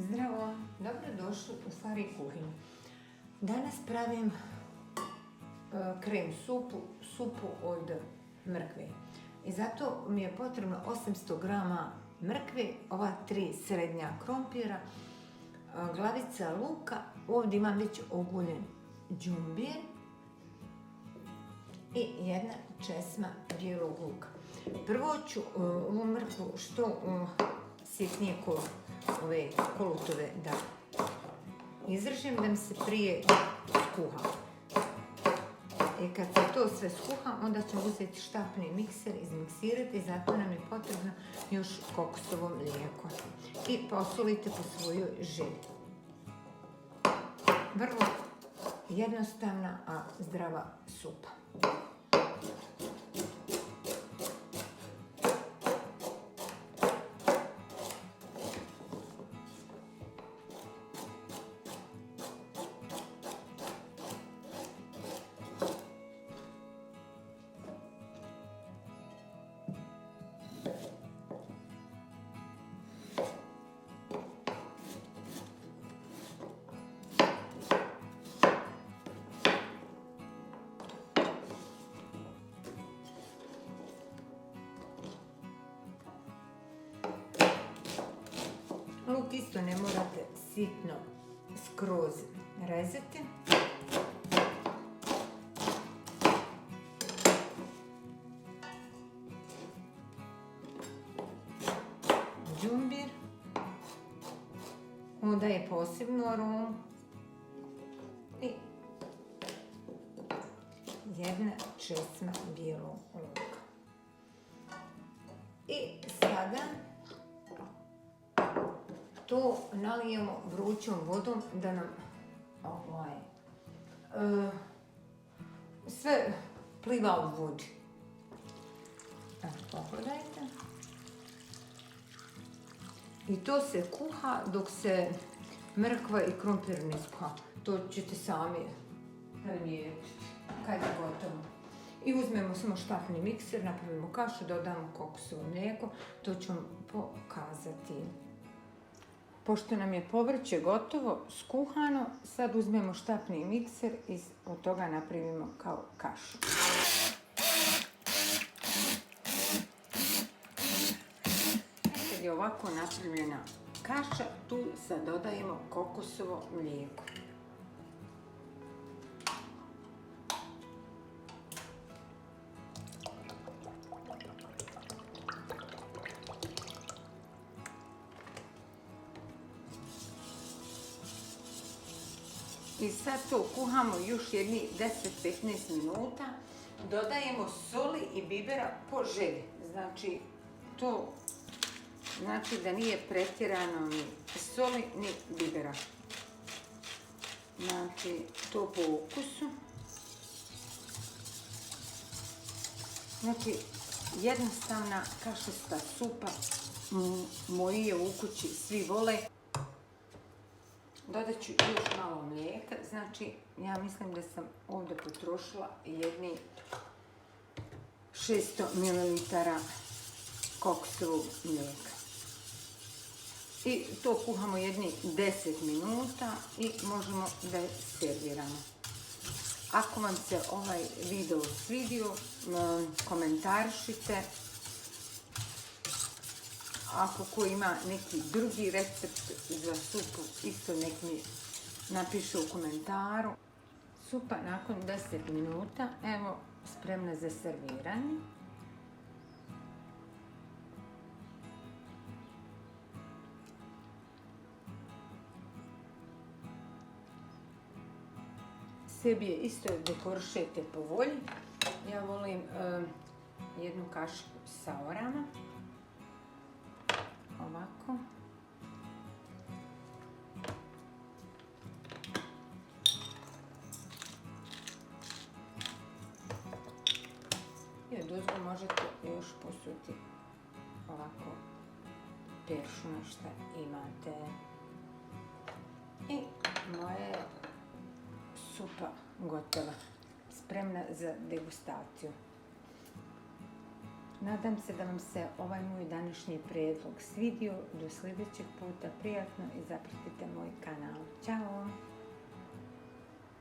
Zdravo, dobrodošli u Fari kuhinju. Danas pravim krem supu od mrkve. I zato mi je potrebno 800 grama mrkve, ova 3 srednja krompira, glavica luka, ovdje imam već oguljen đumbir i jedna česma bijelog luka. Prvo ću ovu mrkvu što sitnije ove kolutove da izržem, da mi se prije skuha. I kad se to sve skuha, onda ćemo uzeti štapni mikser, izmiksirati, zato nam je potrebno još kokosovo mlijeko. I posolite po svojoj želji. Vrlo jednostavna, a zdrava supa. Luk isto ne morate sitno skroz rezati. Đumbir, on daje posebnu aromu i jedna česma bijelog luka. I sada to nalijemo vrućom vodom da nam sve pliva u vodi. Pogledajte. I to se kuha dok se mrkva i krompir ne skuha. To ćete sami primijetiti kad je gotovo. I uzmemo samo štapni mikser, napravimo kašu, dodamo kokosovo mlijeko. To ću vam pokazati. Pošto nam je povrće gotovo, skuhano, sad uzmemo štapni mikser i od toga napravimo kao kašu. Kad je ovako napravljena kaša, tu sad dodajemo kokosovo mlijeko. I sad to kuhamo još jedni 10-15 minuta. Dodajemo soli i bibera po želji. Znači, to znači da nije pretjerano ni soli ni bibera. Znači, to po ukusu. Znači, jednostavna kašasta supa. Moji je u kući, svi vole. Dodat ću još malo mlijeka, znači ja mislim da sam ovdje potrošila jedni 600 ml kokosovog mlijeka. I to kuhamo jedni 10 minuta i možemo da serviramo. Ako vam se ovaj video svidio, komentarišite. Ako ko ima neki drugi recept za supu, isto nek mi napiše u komentaru. Supa nakon 10 minuta, evo, spremna za serviranje. Sebi je isto dekorišete po volji. Ja volim jednu kašiku sa orama. Ovako. I oduzgo možete još posuti ovako peršuna šta imate. I moja je supa gotova, spremna za degustaciju. Nadam se da vam se ovaj moj današnji prijedlog svidio. Do sljedećeg puta, prijatno i zapratite moj kanal. Ćao!